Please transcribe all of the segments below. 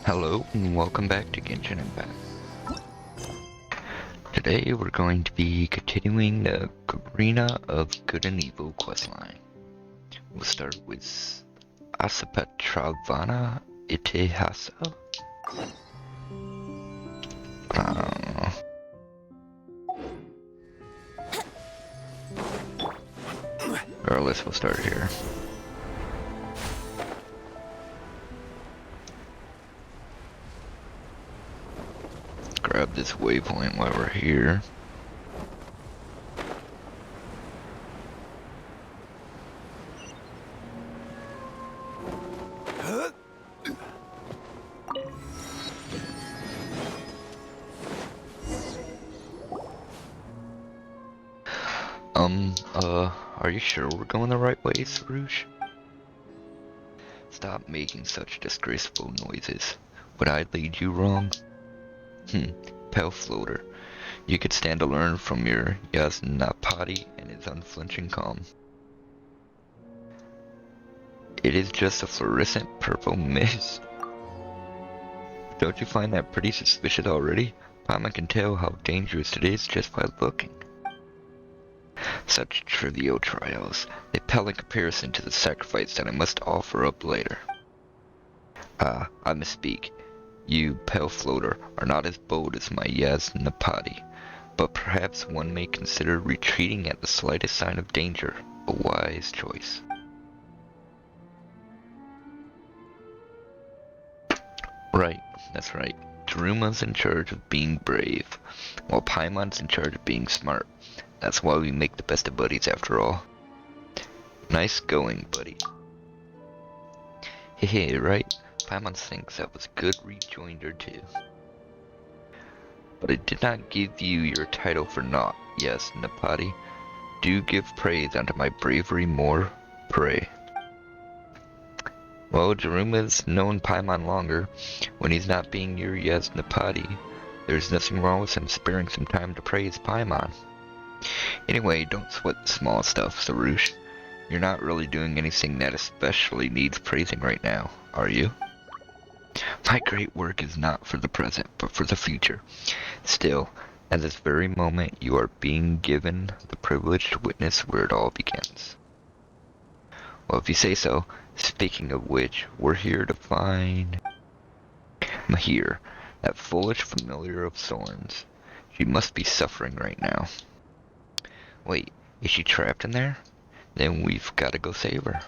Hello and welcome back to Genshin Impact. Today we're going to be continuing the Arena of Good and Evil questline. We'll start with Asipattravana Itihasa. Regardless, we'll start here. Grab this waypoint while we're here. Are you sure we're going the right way, Sarouche? Stop making such disgraceful noises. Would I lead you wrong? Pale Floater. You could stand to learn from your Yasnapati and his unflinching calm. It is just a fluorescent purple mist. Don't you find that pretty suspicious already? Paimon can tell how dangerous it is just by looking. Such trivial trials. They pale in comparison to the sacrifice that I must offer up later. I misspeak. You, Pale Floater, are not as bold as my Yasnapati, but perhaps one may consider retreating at the slightest sign of danger, a wise choice. Right, that's right. Daruma's in charge of being brave, while Paimon's in charge of being smart. That's why we make the best of buddies after all. Nice going, buddy. Hehe, right? Paimon thinks that was a good rejoinder too. But I did not give you your title for naught, yes, Napati. Do give praise unto my bravery more, pray. Well, Daruma's known Paimon longer. When he's not being your Yasnapati, there's nothing wrong with him sparing some time to praise Paimon. Anyway, don't sweat the small stuff, Sarouche. You're not really doing anything that especially needs praising right now, are you? My great work is not for the present, but for the future. Still, at this very moment, you are being given the privilege to witness where it all begins. Well, if you say so. Speaking of which, we're here to find Mahir, that foolish familiar of Soren's. She must be suffering right now. Wait, is she trapped in there? Then we've got to go save her.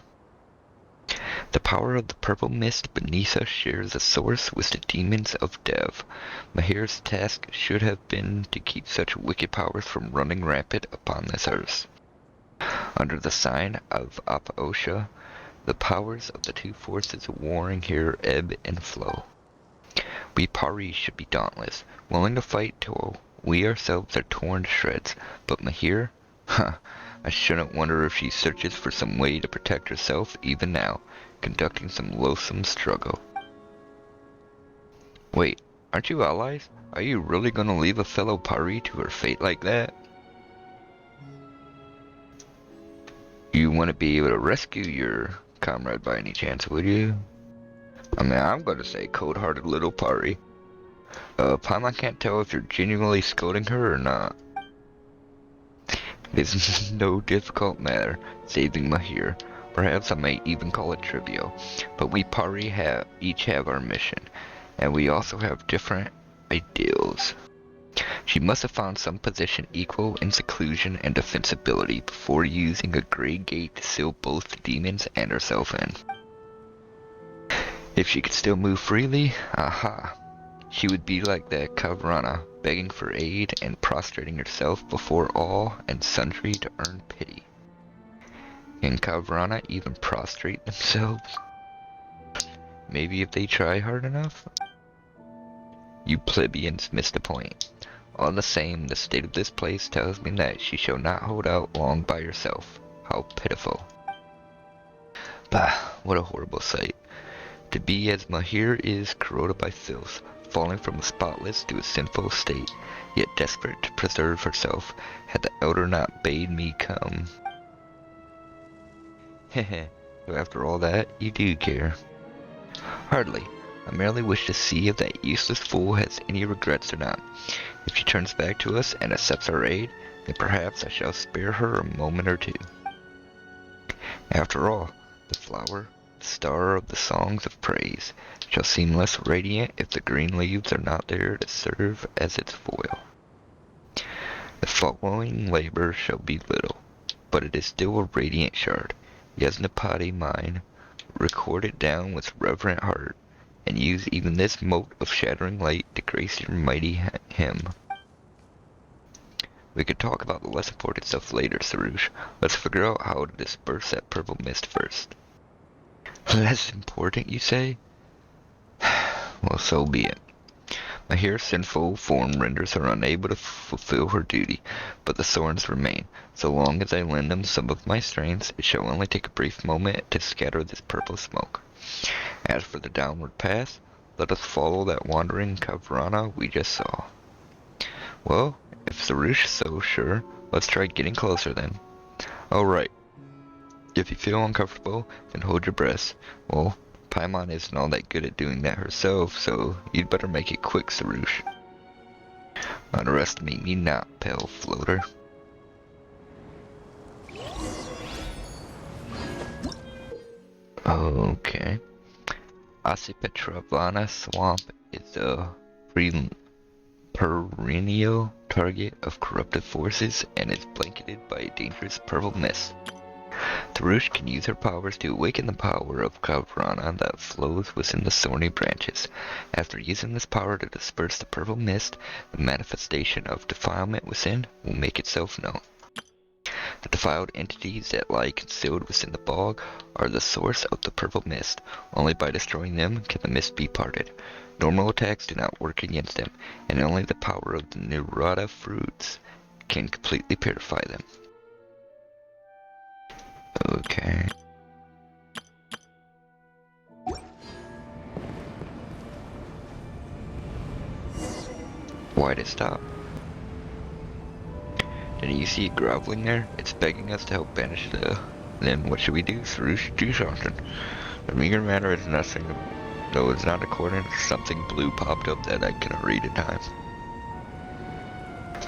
The power of the purple mist beneath us shares a source with the demons of Dev. Mahir's task should have been to keep such wicked powers from running rampant upon this earth. Under the sign of Aposha, the powers of the two forces warring here ebb and flow. We Pari should be dauntless, willing to fight till we ourselves are torn to shreds, but Mahir? I shouldn't wonder if she searches for some way to protect herself even now, conducting some loathsome struggle. Wait, aren't you allies? Are you really gonna leave a fellow Pari to her fate like that? You want to be able to rescue your comrade by any chance, would you? I mean, I'm gonna say cold-hearted little Pari. Paimon can't tell if you're genuinely scolding her or not. It is no difficult matter, saving Mahir. Perhaps I may even call it trivial. But we Pari each have our mission, and we also have different ideals. She must have found some position equal in seclusion and defensibility before using a grey gate to seal both the demons and herself in. If she could still move freely, aha! She would be like that Kavrana, begging for aid and prostrating herself before all and sundry to earn pity. Can Kavrana even prostrate themselves? Maybe if they try hard enough? You plebeians missed the point. All the same, the state of this place tells me that she shall not hold out long by herself. How pitiful. Bah, what a horrible sight. To be as Mahir is, corroded by filth, falling from a spotless to a sinful state, yet desperate to preserve herself, had the elder not bade me come. Heh. So after all that, you do care. Hardly. I merely wish to see if that useless fool has any regrets or not. If she turns back to us and accepts our aid, then perhaps I shall spare her a moment or two. After all, the flower, the star of the songs of praise, shall seem less radiant if the green leaves are not there to serve as its foil. The following labor shall be little, but it is still a radiant shard. Yasnapati mine, record it down with reverent heart, and use even this mote of shattering light to grace your mighty hymn. We could talk about the less important stuff later, Sarush. Let's figure out how to disperse that purple mist first. Less important, you say? Well, so be it. My here sinful form renders her unable to fulfill her duty, but the thorns remain. So long as I lend them some of my strength, it shall only take a brief moment to scatter this purple smoke. As for the downward path, let us follow that wandering Kavrana we just saw. Well, if Sarush is so sure, let's try getting closer then. Alright. If you feel uncomfortable, then hold your breath. Well, Paimon isn't all that good at doing that herself, so you'd better make it quick, Sarush. Underestimate me not, pale floater. Okay. Asipattravana swamp is a perennial target of corruptive forces and is blanketed by a dangerous purple mist. Sarush can use her powers to awaken the power of Kavrana that flows within the thorny branches. After using this power to disperse the purple mist, the manifestation of defilement within will make itself known. The defiled entities that lie concealed within the bog are the source of the purple mist. Only by destroying them can the mist be parted. Normal attacks do not work against them, and only the power of the Nirada fruits can completely purify them. Okay. Why'd it stop? Didn't you see it groveling there? It's begging us to help banish the... Then what should we do? Sarush, do something. The meager matter is nothing, though it's not according to something blue popped up that I cannot read in time.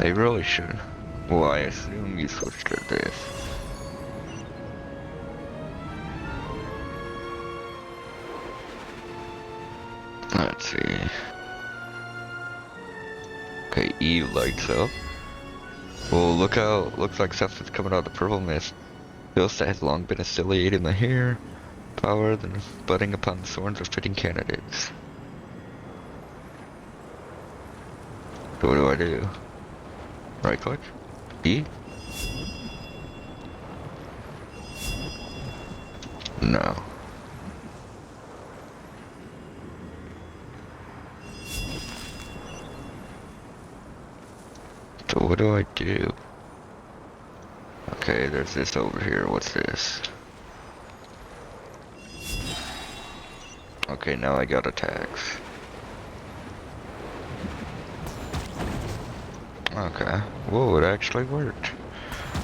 They really should. Well, I assume you switched to this. Let's see. Okay, E lights up. Well, looks like stuff is coming out of the purple mist. Ghost that has long been affiliated in the hair, power, than budding upon the thorns of fitting candidates. So what do I do? Right click? E? No. So what do I do? Okay, there's this over here. What's this? Okay, now I got attacks. Okay. Whoa, it actually worked.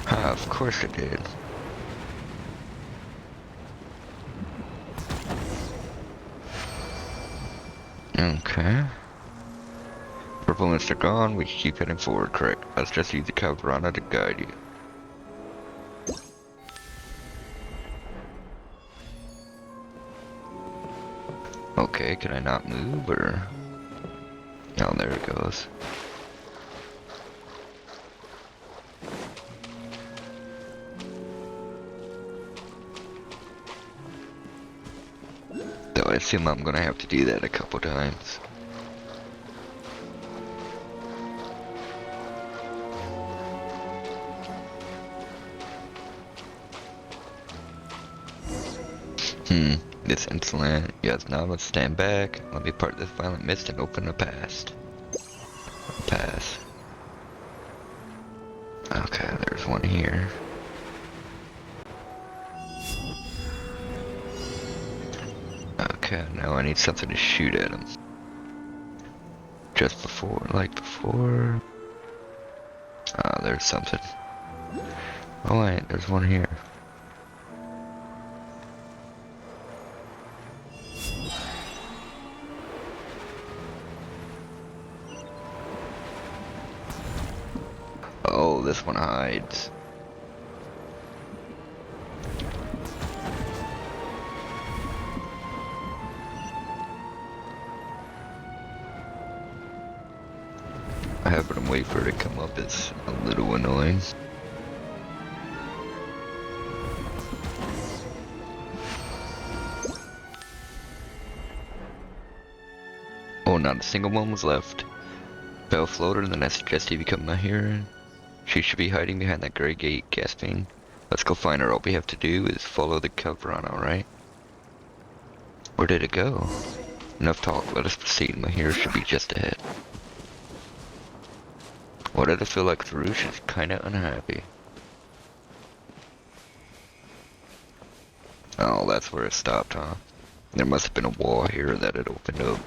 Ah, of course it did. Okay. Purple mists are gone, we can keep heading forward, correct. Let's just use the Kavrana to guide you. Okay, can I not move, or... Oh, there it goes. Though I assume I'm gonna have to do that a couple times. This insolent, yes, now let's stand back. Let me part this violent mist and open a path. Okay, there's one here. Okay, now I need something to shoot at him. Just before, like before. Ah, there's something. Oh wait, there's one here. this one hides. Having to wait for her to come up is a little annoying. Oh, not a single one was left. Bell floater, then I suggest you become my hero. She should be hiding behind that gray gate, gasping. Let's go find her. All we have to do is follow the Kavrana, alright? Where did it go? Enough talk, let us proceed. My hero should be just ahead. Why did I feel like Farouche is kinda unhappy? Oh, that's where it stopped, huh? There must have been a wall here that had opened up.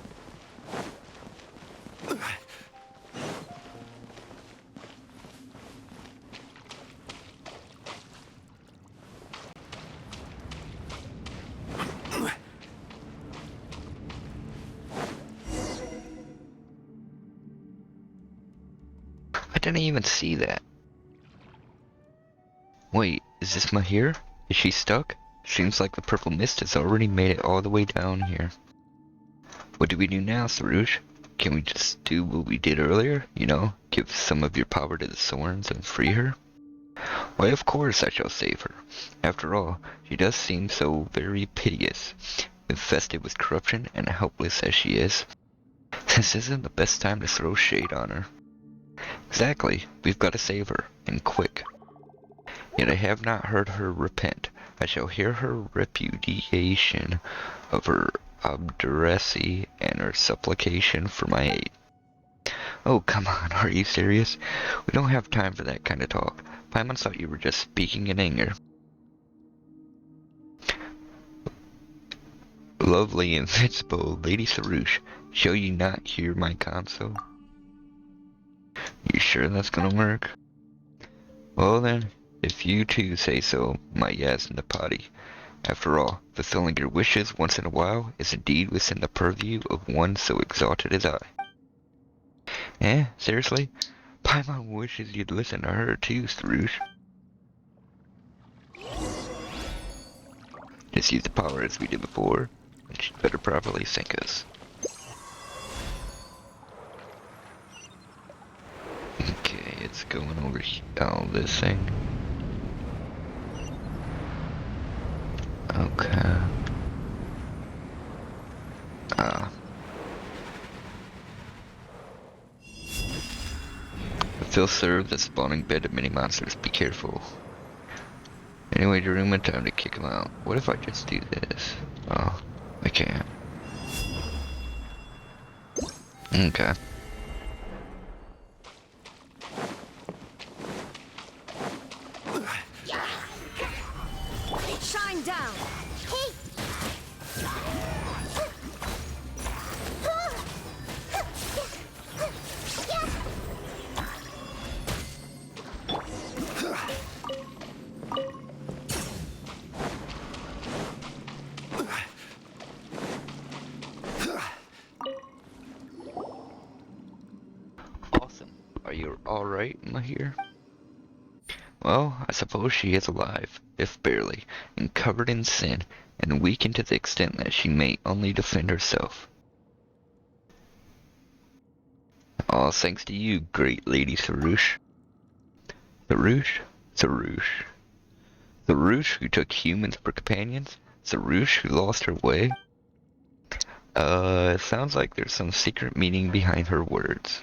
I didn't even see that. Wait, is this Mahir? Is she stuck? Seems like the purple mist has already made it all the way down here. What do we do now, Sarouche? Can we just do what we did earlier? You know, give some of your power to the Sorns and free her? Why, of course I shall save her. After all, she does seem so very piteous, infested with corruption and helpless as she is. This isn't the best time to throw shade on her. Exactly, we've got to save her, and quick. Yet I have not heard her repent. I shall hear her repudiation of her obduracy and her supplication for my aid. Oh, come on, are you serious? We don't have time for that kind of talk. Paimon thought you were just speaking in anger. Lovely, invincible Lady Sarouche, shall you not hear my counsel? You sure that's gonna work? Well then, if you too say so, my Yasnapati. After all, fulfilling your wishes once in a while is indeed within the purview of one so exalted as I. Eh? Seriously? Paimon wishes you'd listen to her too, Sarouche. Just use the power as we did before, and she'd better properly sink us. Okay, it's going over here. Oh, this thing. Okay. Feel served the spawning bed of many monsters. Be careful. Anyway, Daruma, time to kick him out. What if I just do this? Oh, I can't. Okay. Shine down. Awesome. Are you alright, Mahir? Well, I suppose she is alive, if barely, and covered in sin, and weakened to the extent that she may only defend herself. All thanks to you, great Lady Sarouche. Sarouche? Sarouche. Sarouche who took humans for companions? Sarouche who lost her way? It sounds like there's some secret meaning behind her words.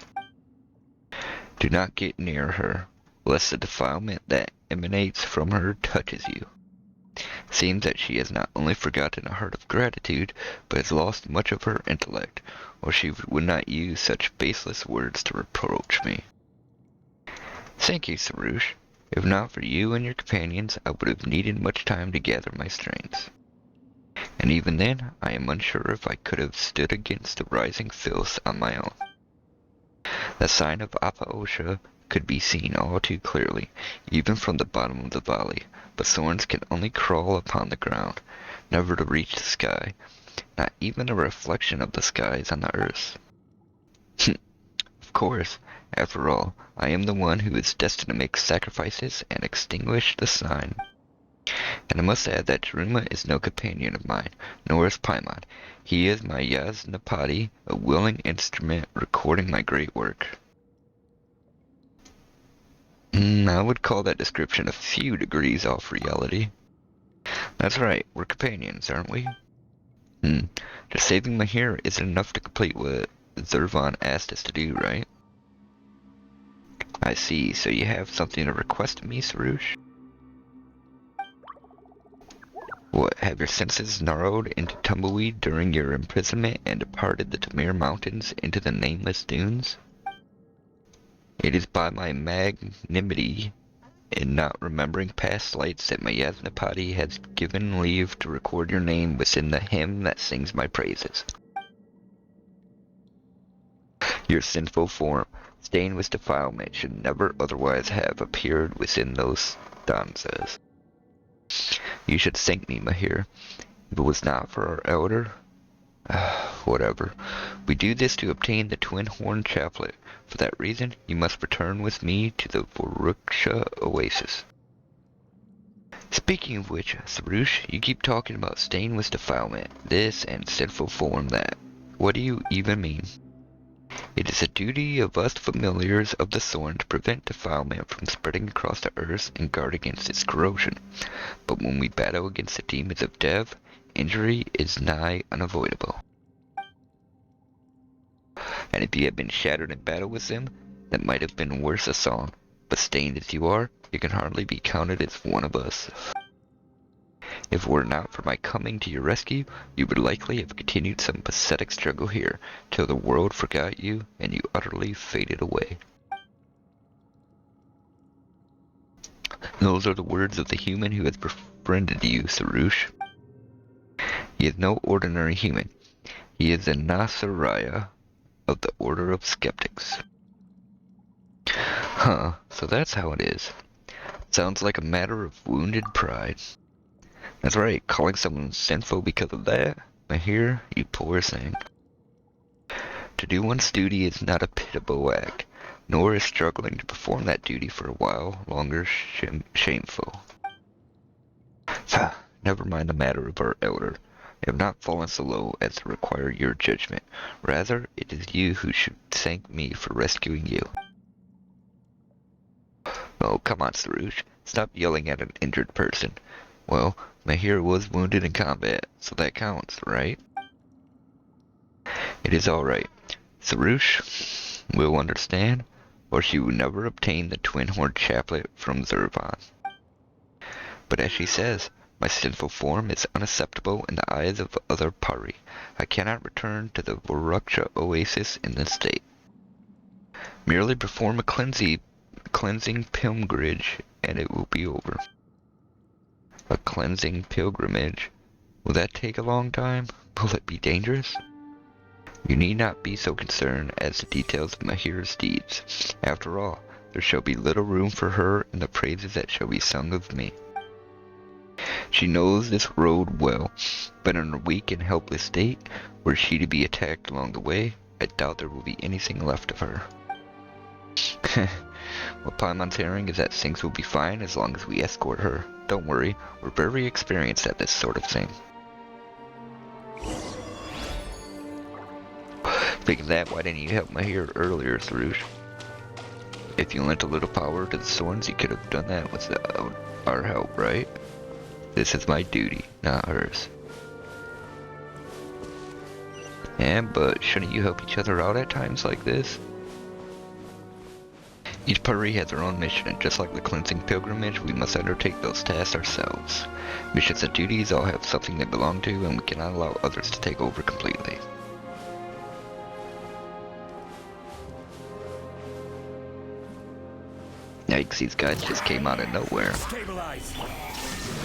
Do not get near her, lest the defilement that emanates from her touches you. Seems that she has not only forgotten a heart of gratitude, but has lost much of her intellect, or she would not use such baseless words to reproach me. Thank you, Sarouche. If not for you and your companions, I would have needed much time to gather my strength. And even then, I am unsure if I could have stood against the rising filth on my own. The sign of Apa-Osha could be seen all too clearly, even from the bottom of the valley, but thorns can only crawl upon the ground, never to reach the sky, not even a reflection of the skies on the earth. Of course. After all, I am the one who is destined to make sacrifices and extinguish the sign. And I must add that Daruma is no companion of mine, nor is Paimon. He is my Yasnapati, a willing instrument recording my great work. I would call that description a few degrees off reality. That's right, we're companions, aren't we? Just saving Mahir isn't enough to complete what Zurvan asked us to do, right? I see, so you have something to request of me, Sarush? What, have your senses narrowed into tumbleweed during your imprisonment and departed the Tamir Mountains into the nameless dunes? It is by my magnanimity in not remembering past slights that my Yasnapati has given leave to record your name within the hymn that sings my praises. Your sinful form, stained with defilement, should never otherwise have appeared within those stanzas. You should thank me, Mahir. If it was not for our elder... whatever. We do this to obtain the twin-horn chaplet. For that reason, you must return with me to the Voruksha oasis. Speaking of which, Sarush, you keep talking about stained with defilement, this and sinful form that. What do you even mean? It is a duty of us familiars of the Thorn to prevent defilement from spreading across the earth and guard against its corrosion. But when we battle against the demons of Dev, injury is nigh unavoidable. And if you had been shattered in battle with them, that might have been worse a song. But stained as you are, you can hardly be counted as one of us. If it were not for my coming to your rescue, you would likely have continued some pathetic struggle here, till the world forgot you and you utterly faded away. Those are the words of the human who has befriended you, Sarush. He is no ordinary human. He is a Nasaraya of the Order of Skeptics. Huh, so that's how it is. Sounds like a matter of wounded pride. That's right, calling someone sinful because of that? Mahir, you poor thing. To do one's duty is not a pitiable act, nor is struggling to perform that duty for a while longer shameful. Never mind the matter of our elder. I have not fallen so low as to require your judgment. Rather, it is you who should thank me for rescuing you. Oh, come on, Sarush. Stop yelling at an injured person. Well, Mahir was wounded in combat, so that counts, right? It is alright. Sarush will understand, or she will never obtain the twin-horn chaplet from Zurvan. But as she says, my sinful form is unacceptable in the eyes of other Pari. I cannot return to the Voruksha oasis in this state. Merely perform a cleansing pilgrimage, and it will be over. A cleansing pilgrimage? Will that take a long time? Will it be dangerous? You need not be so concerned as the details of Mahir's deeds. After all, there shall be little room for her in the praises that shall be sung of me. She knows this road well, but in her weak and helpless state, were she to be attacked along the way, I doubt there will be anything left of her. What Paimon's hearing is that things will be fine as long as we escort her. Don't worry, we're very experienced at this sort of thing. Speaking of that, why didn't you help Mahir earlier, Sarush? If you lent a little power to the Thorns, you could have done that without our help, right? This is my duty, not hers. Yeah, but shouldn't you help each other out at times like this? Each Pari has their own mission, and just like the cleansing pilgrimage, we must undertake those tasks ourselves. Missions and duties all have something they belong to, and we cannot allow others to take over completely. Yikes, these guys just came out of nowhere.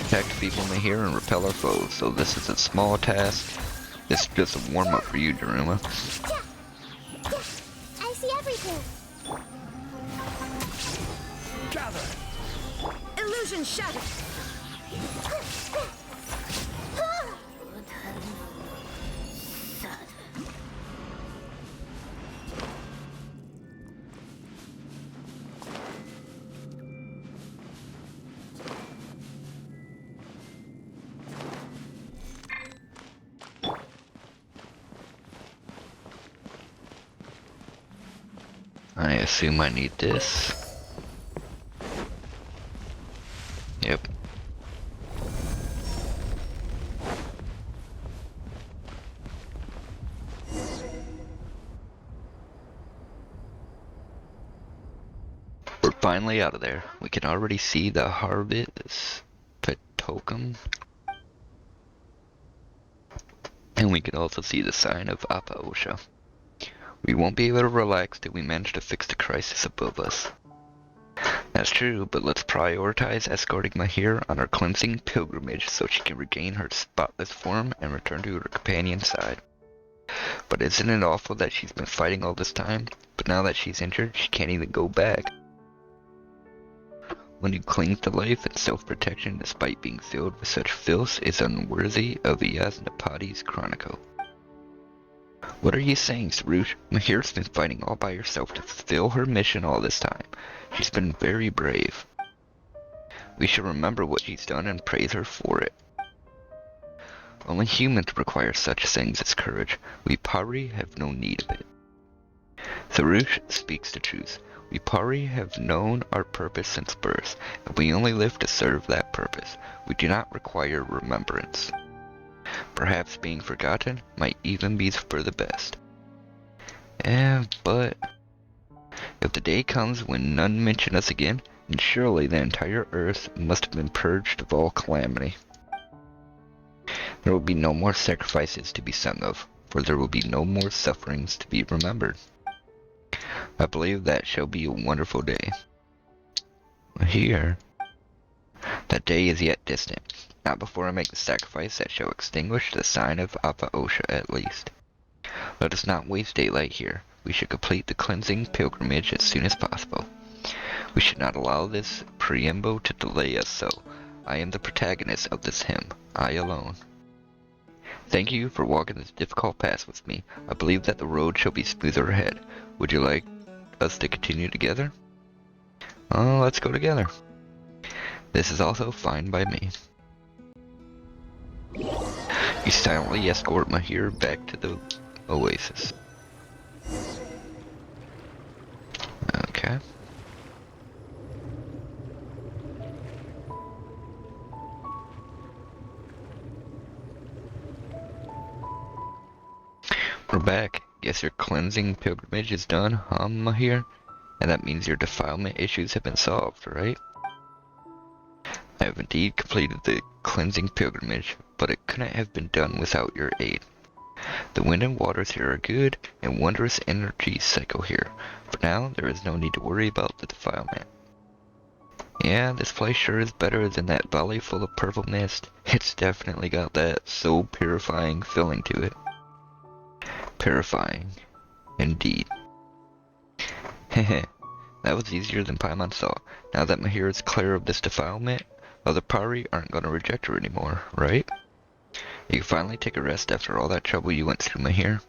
Attack the people in here and repel our foes, so this is a small task. This is just a warm-up for you, Daruma. I see everything. Gather! Illusion shattered! I assume I need this. Yep. We're finally out of there. We can already see the Harvest Petocum. And we can also see the sign of Apa-Osha. We won't be able to relax till we manage to fix the crisis above us. That's true, but let's prioritize escorting Mahir on her cleansing pilgrimage so she can regain her spotless form and return to her companion's side. But isn't it awful that she's been fighting all this time, but now that she's injured, she can't even go back? One who clings to life and self-protection despite being filled with such filth is unworthy of Yasnapati's chronicle. What are you saying, Sarush? Mahir's been fighting all by herself to fulfill her mission all this time. She's been very brave. We should remember what she's done and praise her for it. Only humans require such things as courage. We Pari have no need of it. Sarush speaks the truth. We Pari have known our purpose since birth, and we only live to serve that purpose. We do not require remembrance. Perhaps being forgotten might even be for the best. But if the day comes when none mention us again, then surely the entire earth must have been purged of all calamity. There will be no more sacrifices to be sung of, for there will be no more sufferings to be remembered. I believe that shall be a wonderful day. Here, that day is yet distant. Not before I make the sacrifice that shall extinguish the sign of Apa-Osha at least. Let us not waste daylight here. We should complete the cleansing pilgrimage as soon as possible. We should not allow this preamble to delay us so. I am the protagonist of this hymn, I alone. Thank you for walking this difficult path with me. I believe that the road shall be smoother ahead. Would you like us to continue together? Let's go together. This is also fine by me. You silently escort Mahir back to the oasis. Okay. We're back. Guess your cleansing pilgrimage is done, huh, Mahir? And that means your defilement issues have been solved, right? I have indeed completed the cleansing pilgrimage, but it couldn't have been done without your aid. The wind and waters here are good, and wondrous energies cycle here. For now, there is no need to worry about the defilement. Yeah, this place sure is better than that valley full of purple mist. It's definitely got that soul purifying feeling to it. Purifying. Indeed. Heh, that was easier than Paimon thought. Now that Mahir is clear of this defilement, other Pari aren't going to reject her anymore, right? You can finally take a rest after all that trouble you went through, Mahir.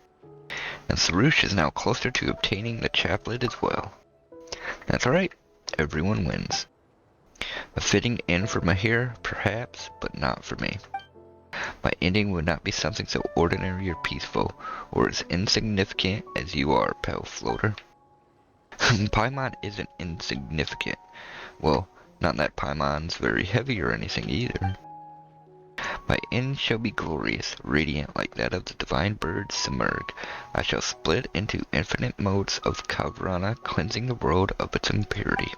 And Sarush is now closer to obtaining the chaplet as well. That's alright, everyone wins. A fitting end for Mahir, perhaps, but not for me. My ending would not be something so ordinary or peaceful, or as insignificant as you are, pale floater. Paimon isn't insignificant. Well, not that Paimon's very heavy or anything either. My end shall be glorious, radiant like that of the divine bird Simurg. I shall split into infinite modes of Kavrana, cleansing the world of its impurity.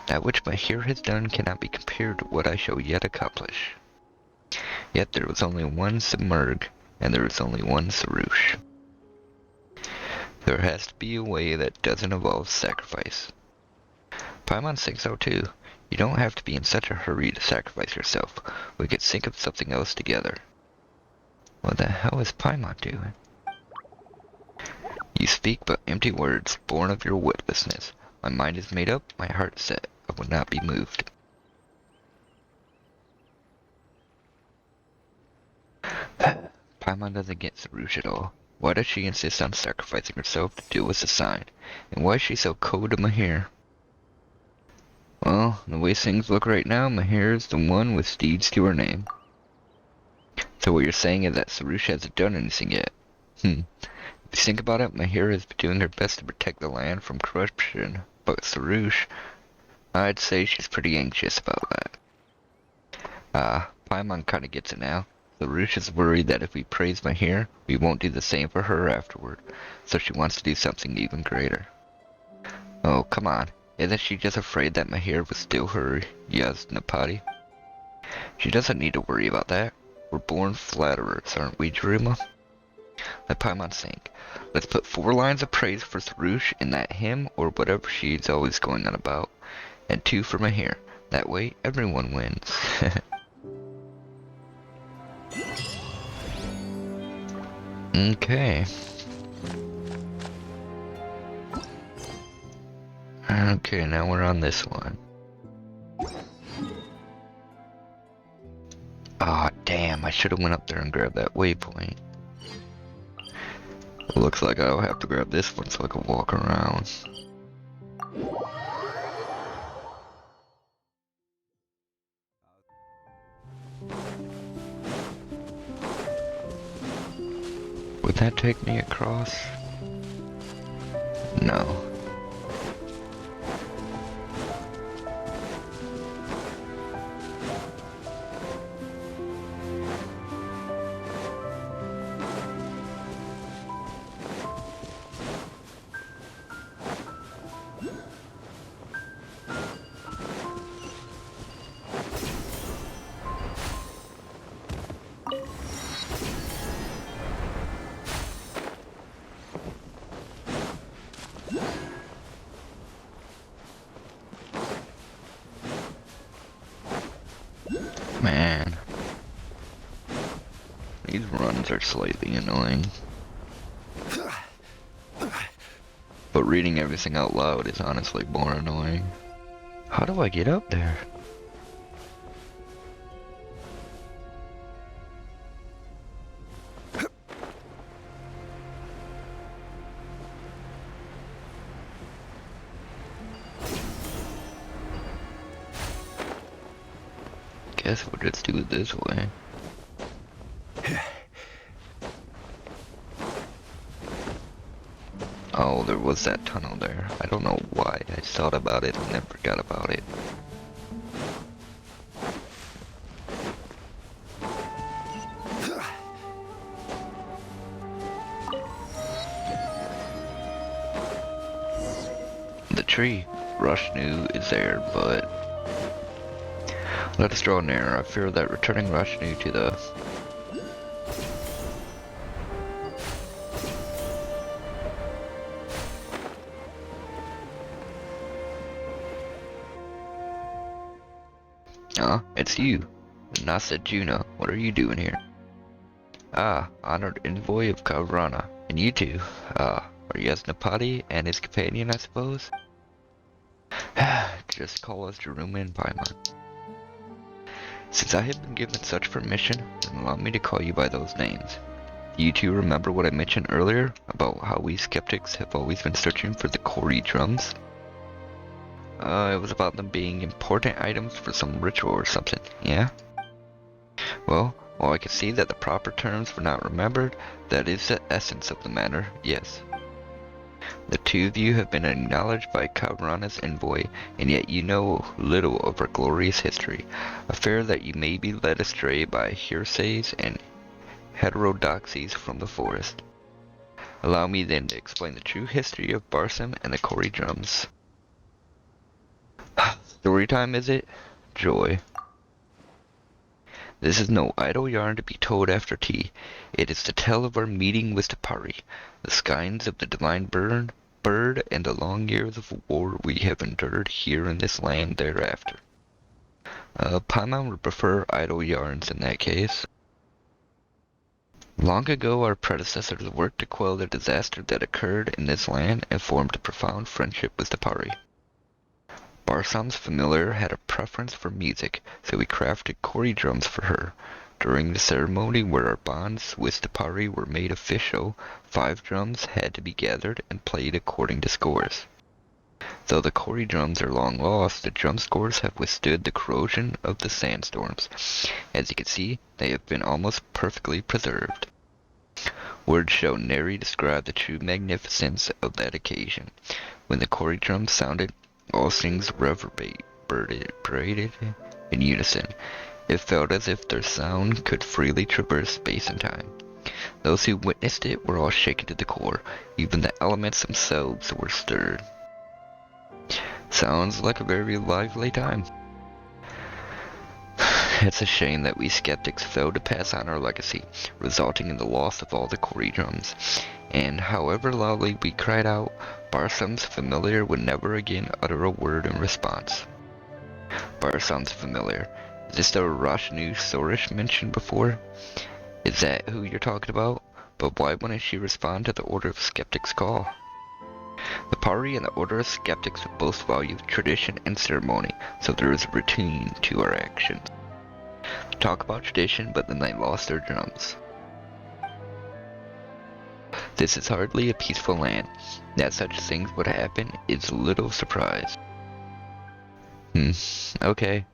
That which Mahir has done cannot be compared to what I shall yet accomplish. Yet there was only one Simurg, and there was only one Sarush. There has to be a way that doesn't involve sacrifice. Paimon thinks so too. You don't have to be in such a hurry to sacrifice yourself. We could think of something else together. What the hell is Paimon doing? You speak but empty words, born of your witlessness. My mind is made up, my heart set. I will not be moved. Paimon doesn't get Sarush at all. Why does she insist on sacrificing herself to deal with the sign? And why is she so cold to Mahir? Well, the way things look right now, Mahir is the one with steeds to her name. So what you're saying is that Sarush hasn't done anything yet. If think about it, Mahira is doing her best to protect the land from corruption, but Sarush, I'd say she's pretty anxious about that. Paimon kinda gets it now. Sarush is worried that if we praise Mahir, we won't do the same for her afterward, so she wants to do something even greater. Oh, come on. Isn't she just afraid that Mahir will steal her Yasnapati? She doesn't need to worry about that. We're born flatterers, aren't we, Jaruma? Let Paimon sing. Let's put 4 lines of praise for Sarush in that hymn or whatever she's always going on about, and 2 for Mahir. That way, everyone wins. Okay. Okay, now we're on this one. Ah, damn, I should have went up there and grabbed that waypoint. Looks like I'll have to grab this one so I can walk around. Would that take me across? No. Man. These runs are slightly annoying. But reading everything out loud is honestly more annoying. How do I get up there? Guess we'll just do it this way. Oh, there was that tunnel there. I don't know why I thought about it and then forgot about it. The tree, Rushnu, is there, but let us draw near. I fear that returning Rushnu to the it's you. Nasa Juno, what are you doing here? Ah, honored envoy of Kavrana. And you two, are Yasnapati and his companion, I suppose? Just call us Jaruma and Paimon. Since I have been given such permission, then allow me to call you by those names. Do you two remember what I mentioned earlier about how we skeptics have always been searching for the Kori drums? It was about them being important items for some ritual or something, yeah? Well, while I can see that the proper terms were not remembered, that is the essence of the matter, yes. The two of you have been acknowledged by Kavrana's envoy, and yet you know little of our glorious history, a fear that you may be led astray by hearsays and heterodoxies from the forest. Allow me then to explain the true history of Barsam and the Kori drums. Story time, is it? Joy. This is no idle yarn to be told after tea. It is to tell of our meeting with Tapari, the skynes of the divine bird, and the long years of war we have endured here in this land thereafter. Paimon would prefer idle yarns in that case. Long ago our predecessors worked to quell the disaster that occurred in this land and formed a profound friendship with Tapari. Barsam's familiar had a preference for music, so we crafted Kori drums for her. During the ceremony where our bonds with Tapari were made official, 5 drums had to be gathered and played according to scores. Though the Kori drums are long lost, the drum scores have withstood the corrosion of the sandstorms. As you can see, they have been almost perfectly preserved. Words shall nary describe the true magnificence of that occasion. When the quarry drums sounded, all things reverberated in unison. It felt as if their sound could freely traverse space and time. Those who witnessed it were all shaken to the core. Even the elements themselves were stirred. Sounds like a very lively time. It's a shame that we skeptics failed to pass on our legacy, resulting in the loss of all the quarry drums. And however loudly we cried out, Barsum's familiar would never again utter a word in response. Barsum's familiar. Is this the Rashnu Sorish mentioned before? Is that who you're talking about? But why wouldn't she respond to the Order of Skeptics call? The party and the Order of Skeptics both value tradition and ceremony, so there is a routine to our actions. Talk about tradition, but then they lost their drums. This is hardly a peaceful land. That such things would happen is little surprise. Okay.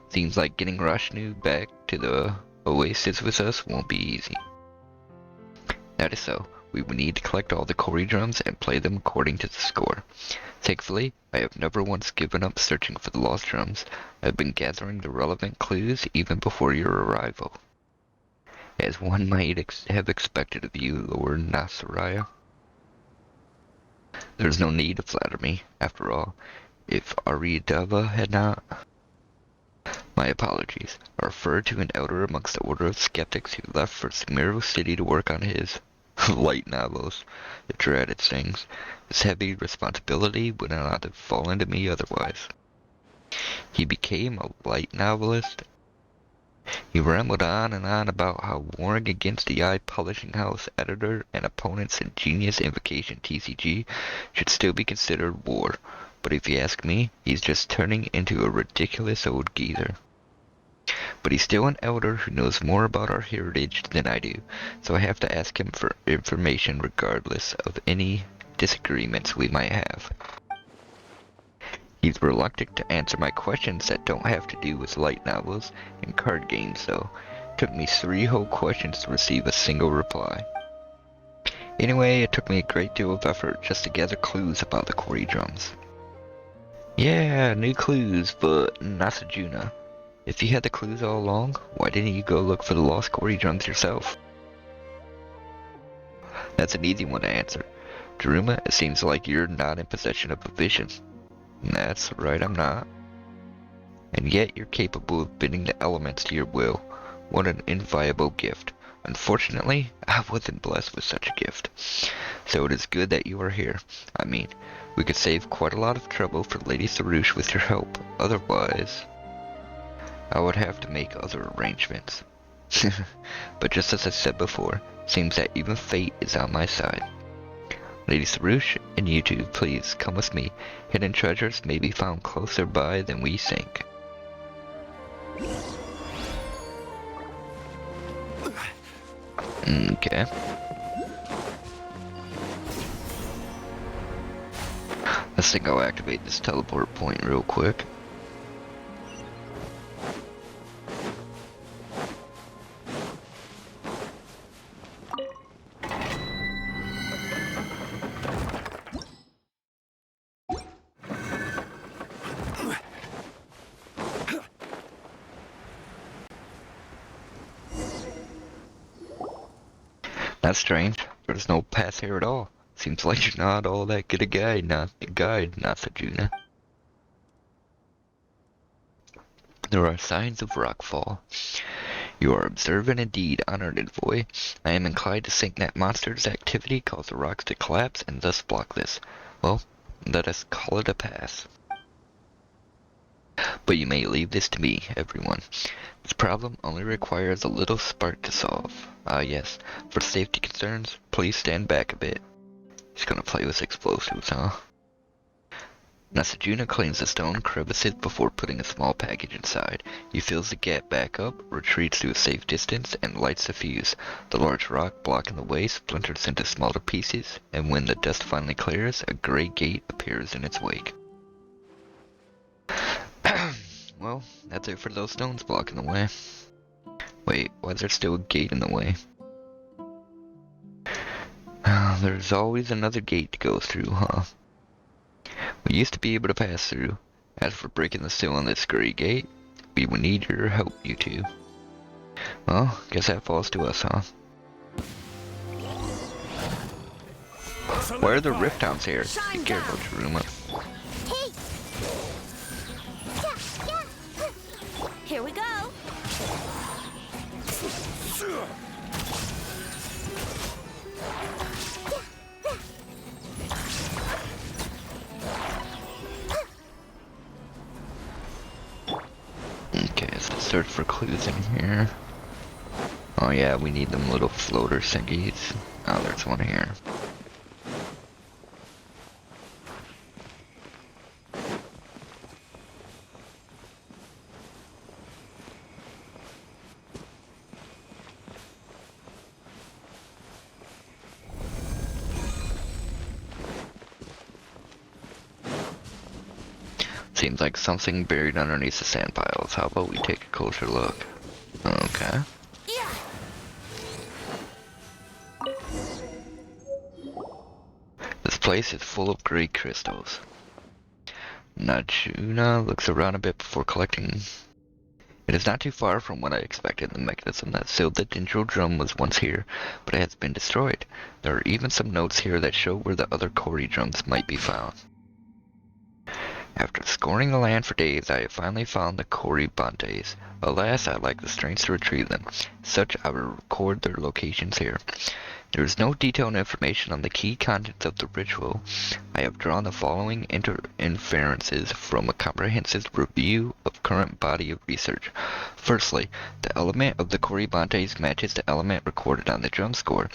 Seems like getting Rashnu back to the Oasis with us won't be easy. That is so. We would need to collect all the quarry drums and play them according to the score. Thankfully, I have never once given up searching for the lost drums. I have been gathering the relevant clues even before your arrival. As one might have expected of you, Lord Nasariah. There's no need to flatter me, after all. If Aridava had not... My apologies. I refer to an elder amongst the Order of Skeptics who left for Sumeru City to work on his light novels, the dreaded things. This heavy responsibility would not have fallen to me otherwise. He became a light novelist. He rambled on and on about how warring against the Eye Publishing House editor and opponent's ingenious invocation TCG should still be considered war. But if you ask me, he's just turning into a ridiculous old geezer. But he's still an elder who knows more about our heritage than I do, so I have to ask him for information regardless of any disagreements we might have. He's reluctant to answer my questions that don't have to do with light novels and card games, though. It took me 3 whole questions to receive a single reply. Anyway, it took me a great deal of effort just to gather clues about the quarry drums. Yeah, new clues, but Nasajuna. If you had the clues all along, why didn't you go look for the lost quarry drums yourself? That's an easy one to answer. Daruma, it seems like you're not in possession of a vision. That's right, I'm not. And yet you're capable of bending the elements to your will. What an inviolable gift. Unfortunately, I wasn't blessed with such a gift. So it is good that you are here. I mean, we could save quite a lot of trouble for Lady Sarouche with your help. Otherwise, I would have to make other arrangements. But just as I said before, seems that even fate is on my side. Lady Sarouche, and you two, please come with me. Hidden treasures may be found closer by than we think. Okay. Let's think I'll activate this teleport point real quick. That's strange. There's no path here at all. Seems like you're not all that good a guide, Nasajuna. There are signs of rockfall. You are observant indeed, honored envoy. I am inclined to think that monster's activity caused the rocks to collapse and thus block this. Well, let us call it a pass. But you may leave this to me, everyone. This problem only requires a little spark to solve. Ah yes, for safety concerns, please stand back a bit. He's gonna play with explosives, huh? Nasajuna cleans the stone crevices before putting a small package inside. He fills the gap back up, retreats to a safe distance, and lights the fuse. The large rock blocking the way splinters into smaller pieces, and when the dust finally clears, a gray gate appears in its wake. Well, that's it for those stones blocking the way. Wait, why is there still a gate in the way? there's always another gate to go through, huh? We used to be able to pass through. As for breaking the seal on this great gate, we would need your help, you two. Well, guess that falls to us, huh? Where are the rift hounds here? Be careful, Jaruma. Here we go. Okay, so let's search for clues in here. Oh yeah, we need them little floater thingies. Oh, there's one here. Seems like something buried underneath the sand piles. How about we take a closer look? Okay. This place is full of great crystals. Najuna looks around a bit before collecting. It is not too far from what I expected. The mechanism that sealed the Dendro drum was once here, but it has been destroyed. There are even some notes here that show where the other Kori drums might be found. After scouring the land for days, I have finally found the Kori Bantes. Alas, I lack the strength to retrieve them. As such, I will record their locations here. There is no detailed information on the key contents of the ritual. I have drawn the following inferences from a comprehensive review of current body of research. Firstly, the element of the Kori Bantes matches the element recorded on the drum score.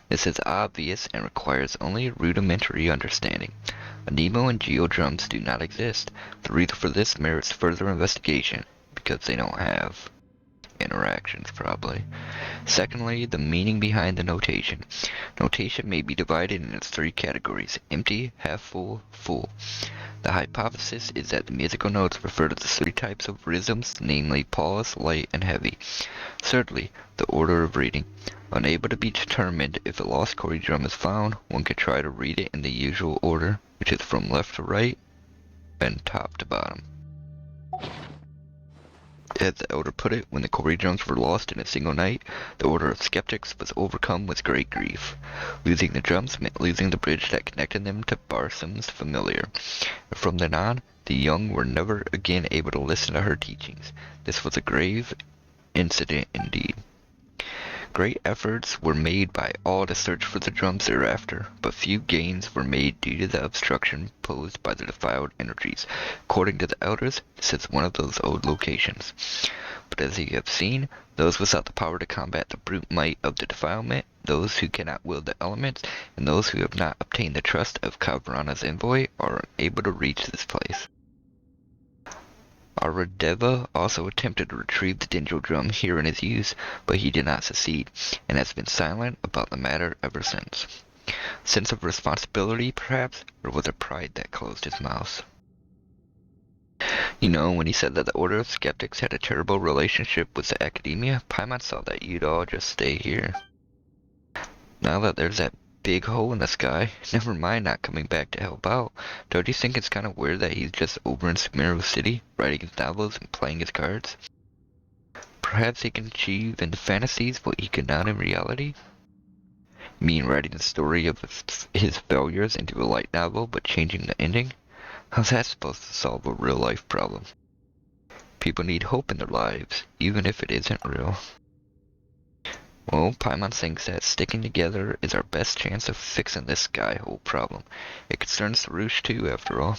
This is obvious and requires only a rudimentary understanding. Anemo and Geo drums do not exist. The reason for this merits further investigation, because they don't have interactions, probably. Secondly, the meaning behind the notation. Notation may be divided into three categories: empty, half full, full. The hypothesis is that the musical notes refer to the three types of rhythms, namely pause, light, and heavy. Thirdly, the order of reading. Unable to be determined if a lost Kori drum is found, one could try to read it in the usual order, which is from left to right and top to bottom. As the elder put it, when the Kori drums were lost in a single night, the order of skeptics was overcome with great grief. Losing the drums meant losing the bridge that connected them to Barsam's familiar. From then on, the young were never again able to listen to her teachings. This was a grave incident indeed. Great efforts were made by all to search for the drums thereafter, but few gains were made due to the obstruction posed by the defiled energies. According to the elders, this is one of those old locations. But as you have seen, those without the power to combat the brute might of the defilement, those who cannot wield the elements, and those who have not obtained the trust of Kavrana's envoy are unable to reach this place. Aradeva also attempted to retrieve the Dendro drum here in his use, but he did not succeed, and has been silent about the matter ever since. Sense of responsibility, perhaps, or was it pride that closed his mouth? You know, when he said that the Order of Skeptics had a terrible relationship with the Academia, Paimon thought that you'd all just stay here. Now that there's that big hole in the sky, never mind not coming back to help out, don't you think it's kind of weird that he's just over in Sumeru City, writing his novels and playing his cards? Perhaps he can achieve in the fantasies what he could not in reality? You mean writing the story of his failures into a light novel, but changing the ending? How's that supposed to solve a real-life problem? People need hope in their lives, even if it isn't real. Well, Paimon thinks that sticking together is our best chance of fixing this sky-hole problem. It concerns the Roosh too, after all.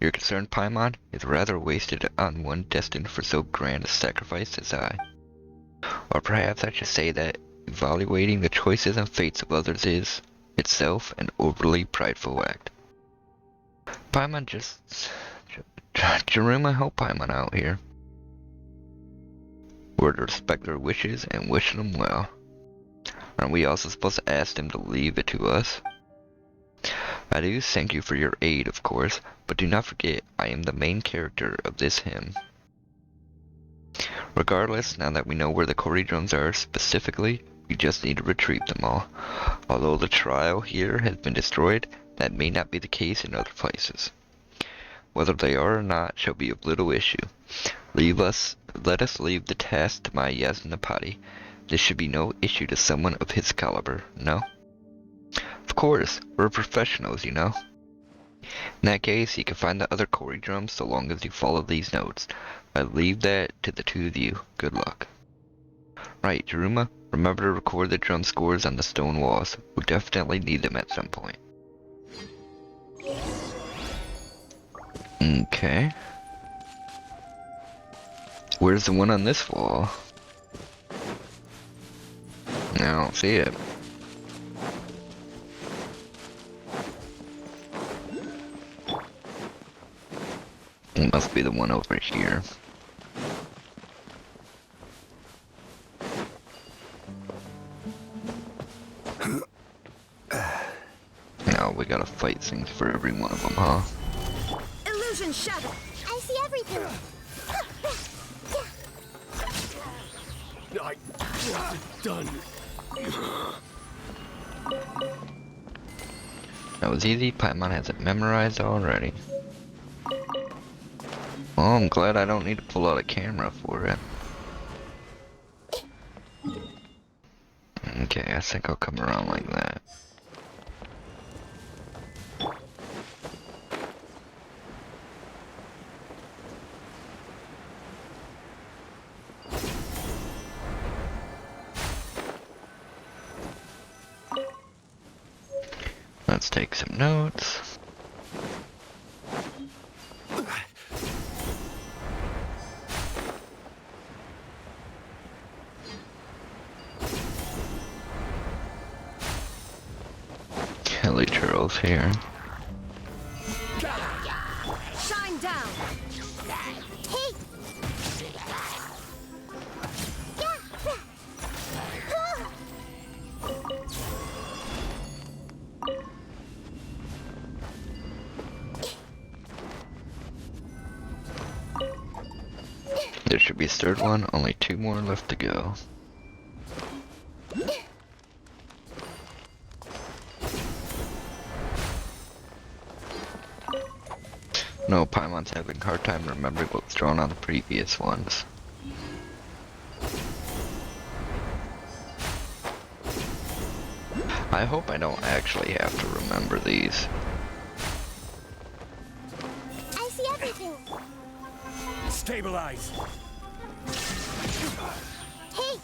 Your concern, Paimon, is rather wasted on one destined for so grand a sacrifice as I. Or perhaps I should say that evaluating the choices and fates of others is, itself, an overly prideful act. Paimon Jaruma, help Paimon out here. We're to respect their wishes and wish them well. Aren't we also supposed to ask them to leave it to us? I do thank you for your aid, of course, but do not forget I am the main character of this hymn. Regardless, now that we know where the Kori drums are specifically, We just need to retrieve them all. Although the trial here has been destroyed, that may not be the case in other places. Whether they are or not shall be of little issue. Let us leave the task to my Yasnapati. This should be no issue to someone of his caliber, no? Of course, we're professionals, you know. In that case, you can find the other Cory drums so long as you follow these notes. I leave that to the two of you. Good luck. Right, Jaruma, remember to record the drum scores on the stone walls. We'll definitely need them at some point. Okay. Where's the one on this wall? I don't see it. It must be the one over here. Now we gotta fight things for every one of them, huh? Illusion shadow. I see everything. I want it done. That was easy. Paimon has it memorized already. Well, I'm glad I don't need to pull out a camera for it. Okay, I think I'll come around like that. Let's take some notes. Kelly Charles here. Shine down. Hey! There should be a third one, only 2 more left to go. No, Paimon's having a hard time remembering what was drawn on the previous ones. I hope I don't actually have to remember these. I see everything. Stabilize. Hey!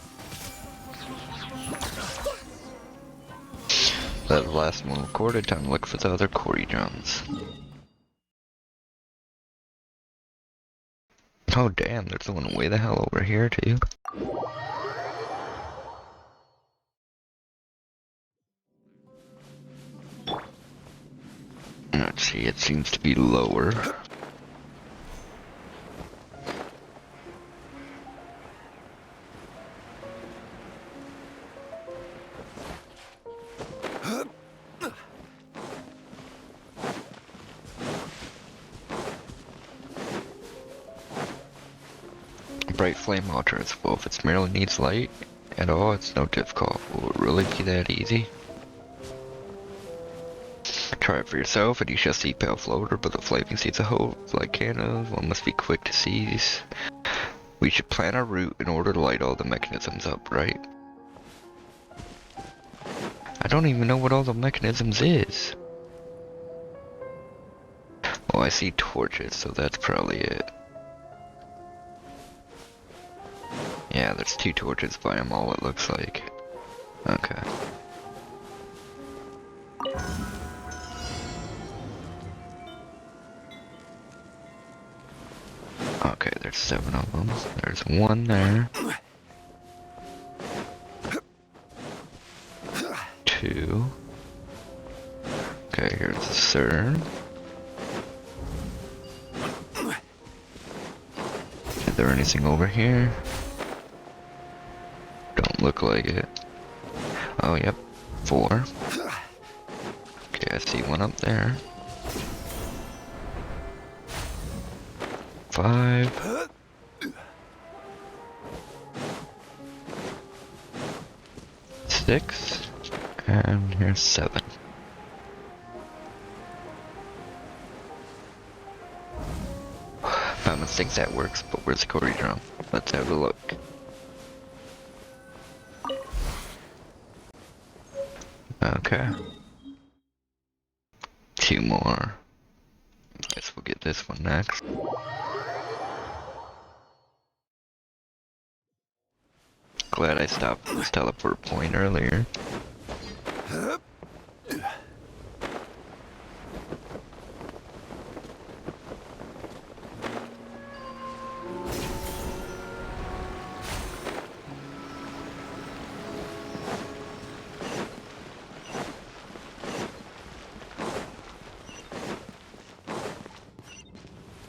That was the last one recorded. Time to look for the other Cory drums. Oh damn, there's one way the hell over here too. Let's see, it seems to be lower. Bright flame altars. Well, if it merely needs light at all, it's no difficult. Will it really be that easy? Try it for yourself, and you shall see pale floater, but the flaming seeds of hope, like candles, one must be quick to seize. We should plan our route in order to light all the mechanisms up, right? I don't even know what all the mechanisms is. Oh, I see torches, so that's probably it. Yeah, there's 2 torches by them all, it looks like. Okay. Okay, there's 7 of them. There's 1 there. 2. Okay, here's the third. Is there anything over here? Don't look like it. Oh, yep. 4. Okay, I see 1 up there. 5. 6. And here's 7. Paimon thinks that works, but where's the Cory drum? Let's have a look. Okay. 2 more. Guess we'll get this one next. Glad I stopped this teleport point earlier.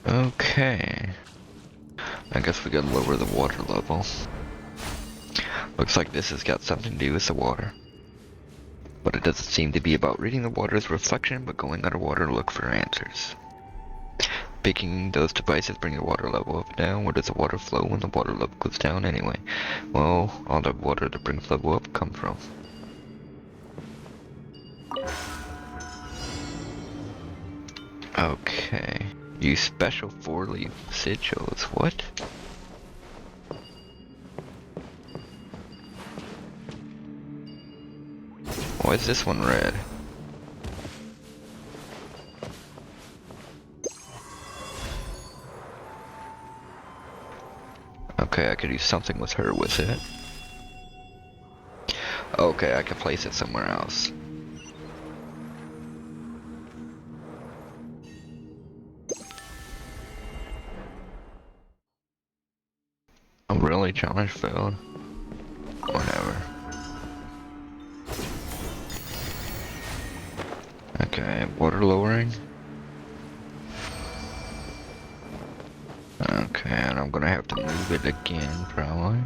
Okay. I guess we gotta lower the water level. Looks like this has got something to do with the water. But it doesn't seem to be about reading the water's reflection, but going underwater to look for answers. Picking those devices bring the water level up and down. Where does the water flow when the water level goes down anyway? Well, all the water that brings level up come from. Okay. Use special 4-leaf sigils. What? Why is this one red? Okay, I could do something with her with it. Okay, I can place it somewhere else. I'm really challenge failed. Whatever. Okay, water lowering. Okay, and I'm gonna have to move it again, probably.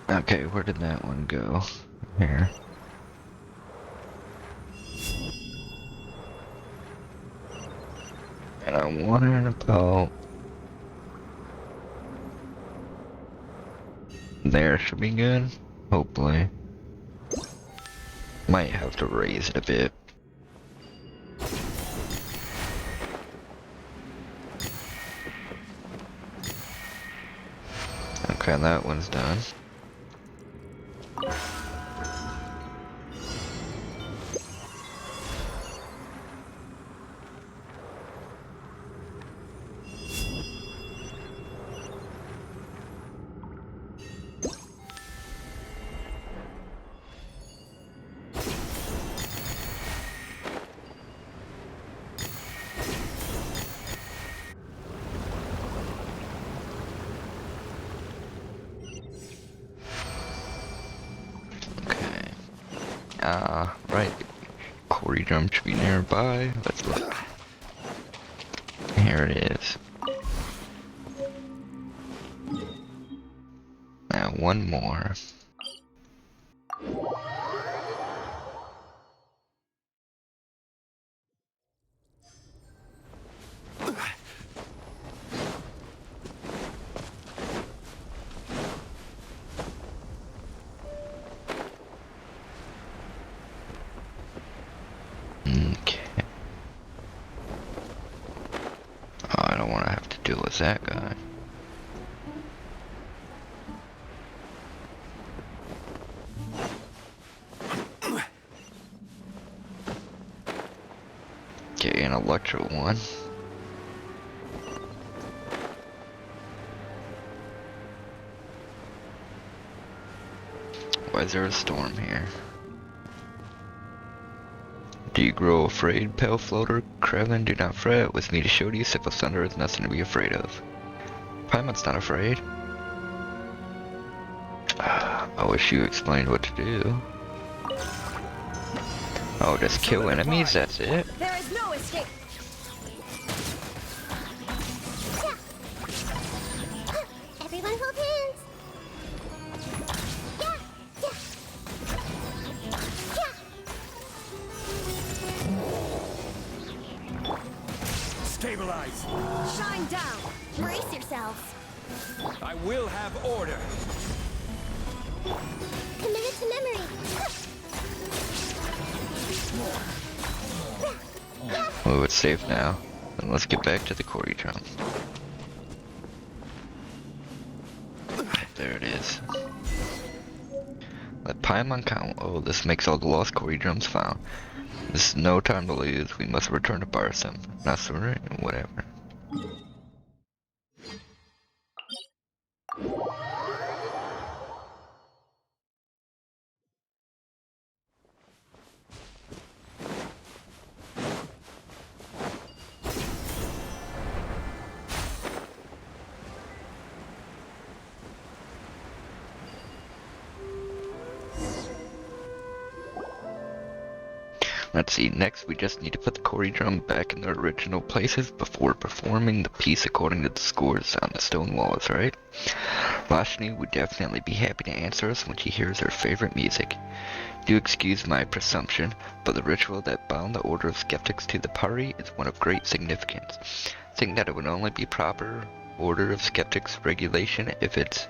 Okay, where did that one go? Here. And I'm wondering about... There should be good, hopefully. Might have to raise it a bit. Okay, that one's done. Right. Cory drum should be nearby. Let's look. Here it is. Now one more. Okay. Oh, I don't want to have to deal with that guy. Okay, an electro one. Why is there a storm here? Do you grow afraid, pale floater? Krevin, do not fret. With me to show you, Syphil Thunder is nothing to be afraid of. Paimon's not afraid. I wish you explained what to do. Oh, just kill enemies, that's it? There is no escape. Everyone hold hands. allies. Shine down. Brace yourselves. I will have order. Committed to memory. Oh, it's safe now. Then let's get back to the Cory drum. There it is. Let Paimon count. Oh, this makes all the lost Cory drums found. This is no time to lose. We must return to Barsum. Not sooner, whatever. Let's see, next we just need to put the Cory drum back in their original places before performing the piece according to the scores on the stone walls, right? Vashni would definitely be happy to answer us when she hears her favorite music. Do excuse my presumption, but the ritual that bound the Order of Skeptics to the party is one of great significance. Think that it would only be proper Order of Skeptics regulation if it's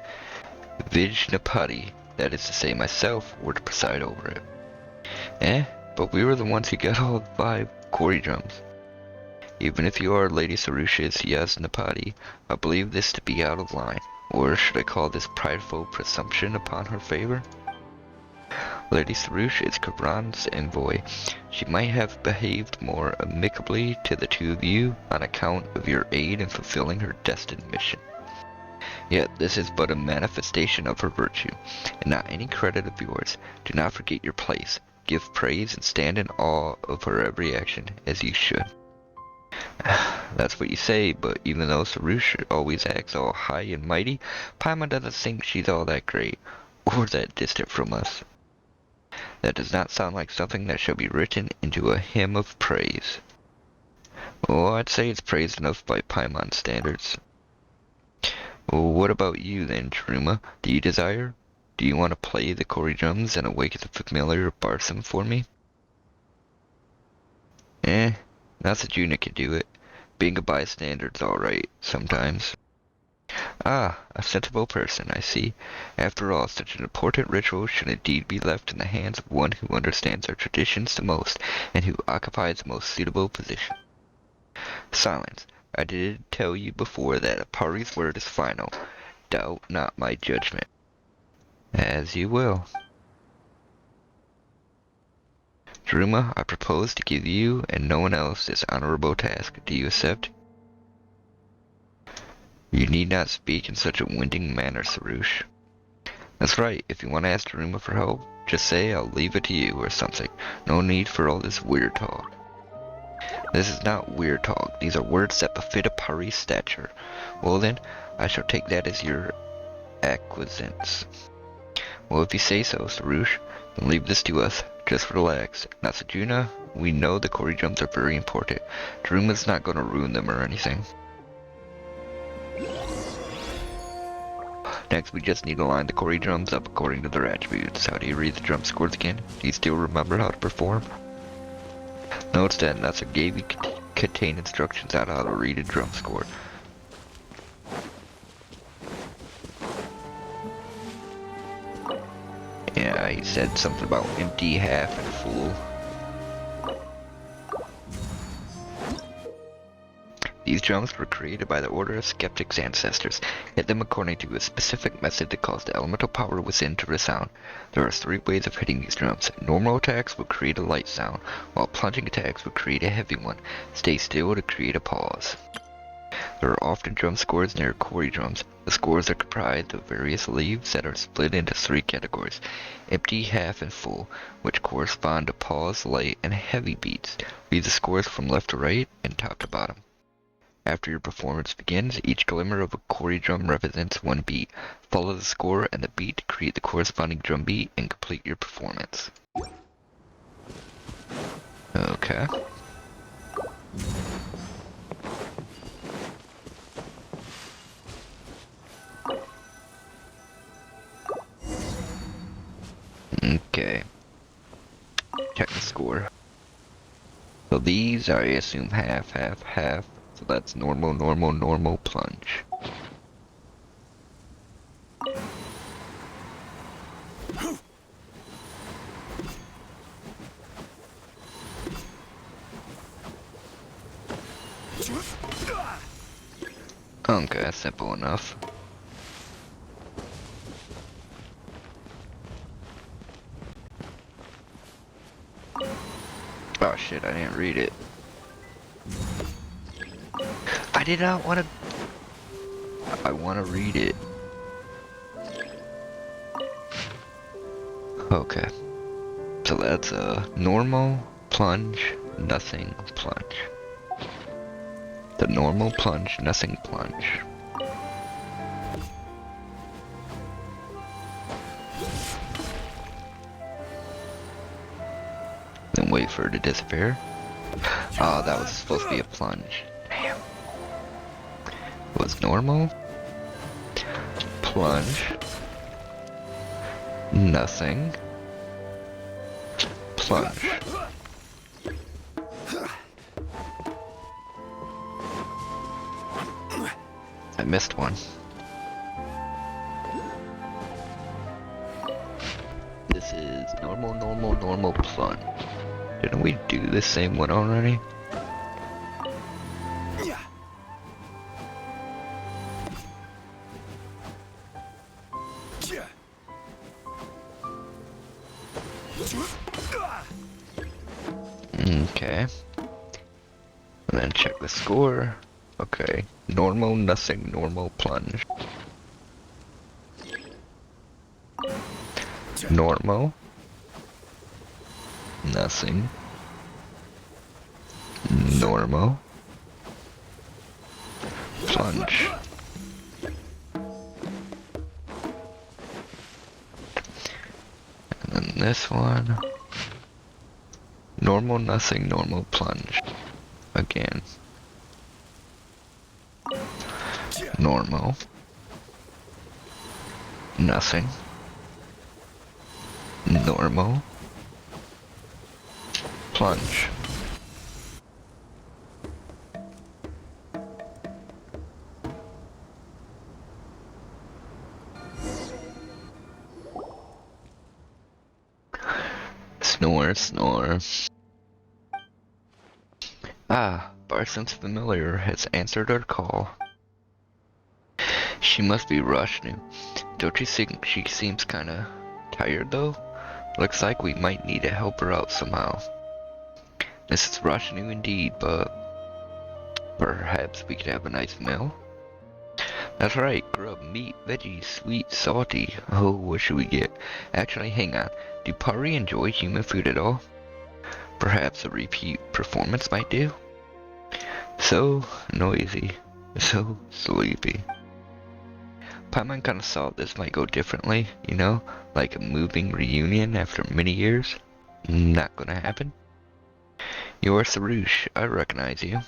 Vijnapati, that is to say myself, were to preside over it. But we were the ones who got all 5 Cory drums. Even if you are Lady Sarusha's Yasnapati, I believe this to be out of line, or should I call this prideful presumption upon her favor? Lady Sarusha is Kavran's envoy. She might have behaved more amicably to the two of you on account of your aid in fulfilling her destined mission. Yet this is but a manifestation of her virtue, and not any credit of yours. Do not forget your place. Give praise and stand in awe of her every action, as you should. That's what you say, but even though Sarusha always acts all high and mighty, Paimon doesn't think she's all that great, or that distant from us. That does not sound like something that shall be written into a hymn of praise. Oh, I'd say it's praised enough by Paimon's standards. Well, what about you then, Daruma? Do you want to play the Cory drums and awaken the familiar Barsum for me? Nasajuna can do it. Being a bystander's alright, sometimes. Ah, a sensible person, I see. After all, such an important ritual should indeed be left in the hands of one who understands our traditions the most, and who occupies the most suitable position. Silence. I did tell you before that a party's word is final. Doubt not my judgment. As you will. Daruma, I propose to give you and no one else this honorable task. Do you accept? You need not speak in such a winning manner, Sarush. That's right, if you want to ask Daruma for help, just say I'll leave it to you or something. No need for all this weird talk. This is not weird talk. These are words that befit a pari's stature. Well then, I shall take that as your acquiescence. Well, if you say so, Sarush, then leave this to us. Just relax. Nasajuna, we know the Cory drums are very important. Daruma's not going to ruin them or anything. Next, we just need to line the Cory drums up according to their attributes. How do you read the drum scores again? Do you still remember how to perform? Notes that Nasa gave you contain instructions on how to read a drum score. Yeah, he said something about empty, half, and full. These drums were created by the Order of Skeptics' ancestors. Hit them according to a specific method that caused the elemental power within to resound. There are 3 ways of hitting these drums. Normal attacks will create a light sound, while plunging attacks will create a heavy one. Stay still to create a pause. There are often drum scores near Cory drums. The scores are comprised of various leaves that are split into 3 categories: empty, half, and full, which correspond to pause, light, and heavy beats. Read the scores from left to right and top to bottom. After your performance begins, each glimmer of a Cory drum represents 1 beat. Follow the score and the beat to create the corresponding drum beat and complete your performance. Okay. Okay. Check the score. So these, I assume half, half, half, So that's normal, normal, normal, plunge. Okay, that's simple enough. Oh shit, I didn't read it. I did not want to... I want to read it. Okay. So that's a normal, plunge, nothing, plunge. The normal, plunge, nothing, plunge. Then wait for it to disappear. Oh, that was supposed to be a plunge. Damn. It was normal, plunge, nothing, plunge. I missed one. This is normal, normal, normal, plunge. Didn't we do the same one already? Okay. And then check the score. Okay. Normal, nothing, normal, plunge. Normal. Nothing. Normal. Plunge. And then this one. Normal, nothing, normal, plunge. Again. Normal. Nothing. Normal. Plunge. Snore, snore. Ah, Barson's familiar has answered our call. She must be Roshnu. Don't you think she seems kinda tired though? Looks like we might need to help her out somehow. This is Roshnu indeed, but perhaps we could have a nice meal? That's right, grub, meat, veggies, sweet, salty. Oh, what should we get? Actually, hang on. Do Pari enjoy human food at all? Perhaps a repeat performance might do? So noisy. So sleepy. Paimon kinda thought this might go differently, you know? Like a moving reunion after many years. Not gonna happen. You're Sarush, I recognize you.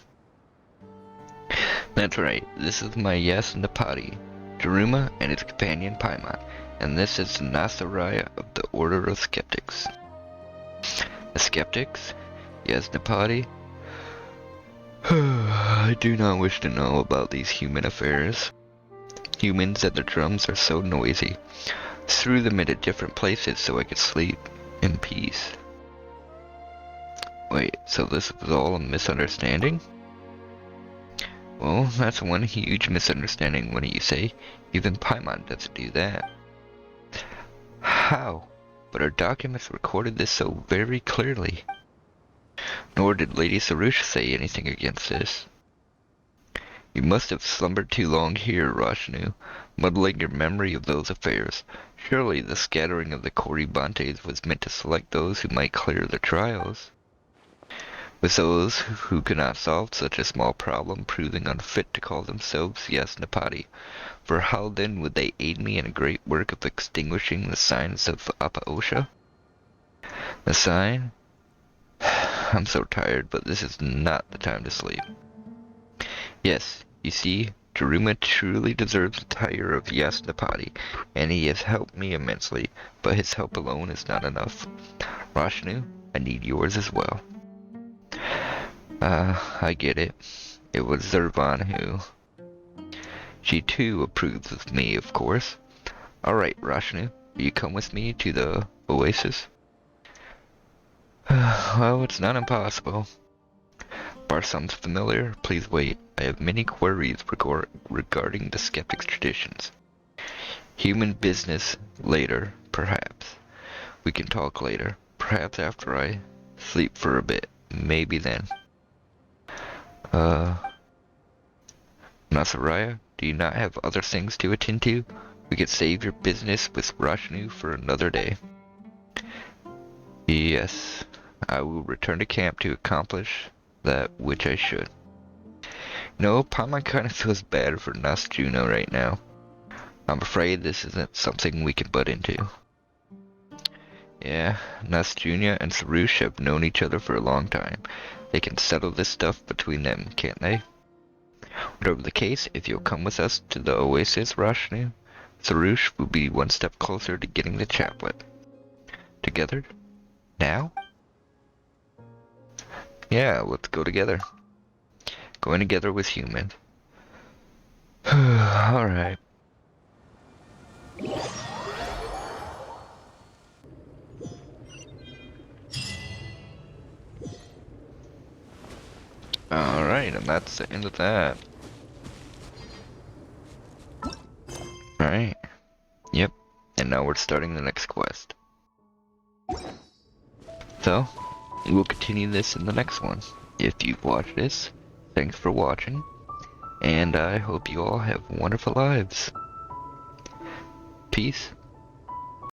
That's right, this is my Yasnapati, Daruma and his companion Paimon, and this is Nasaraya of the Order of Skeptics. The Skeptics? Yasnapati? I do not wish to know about these human affairs. Humans and their drums are so noisy. Threw them into different places so I could sleep in peace. Wait, so this was all a misunderstanding? Well, that's one huge misunderstanding, wouldn't you say? Even Paimon doesn't do that. How? But our documents recorded this so very clearly. Nor did Lady Sarush say anything against this. You must have slumbered too long here, Roshnu, muddling your memory of those affairs. Surely the scattering of the Corybantes was meant to select those who might clear the trials. With those who could not solve such a small problem proving unfit to call themselves Yasnapati, for how then would they aid me in a great work of extinguishing the signs of Apaosha? The sign? I'm so tired, but this is not the time to sleep. Yes, you see, Daruma truly deserves the title of Yasnapati, and he has helped me immensely, but his help alone is not enough. Roshnu, I need yours as well. I get it. It was Zervan who... She too approves of me, of course. Alright, Rashnu, will you come with me to the oasis? Well, it's not impossible. Bar sounds familiar. Please wait. I have many queries regarding the skeptic's traditions. Human business later, perhaps. We can talk later. Perhaps after I sleep for a bit. Maybe then. Nasaraya, do you not have other things to attend to? We could save your business with Rashnu for another day. Yes, I will return to camp to accomplish that which I should. No, Paimon kind of feels bad for Nasjuna right now. I'm afraid this isn't something we can butt into. Yeah, Nasjuna and Sarush have known each other for a long time. They can settle this stuff between them, can't they? Whatever the case, if you'll come with us to the oasis, Rashnu, Sarush will be one step closer to getting the chaplet. Together? Now? Yeah, let's go together. Going together with human. Alright. Alright, and that's the end of that. Alright. Yep. And now we're starting the next quest. So, we'll continue this in the next one. If you've watched this, thanks for watching. And I hope you all have wonderful lives. Peace.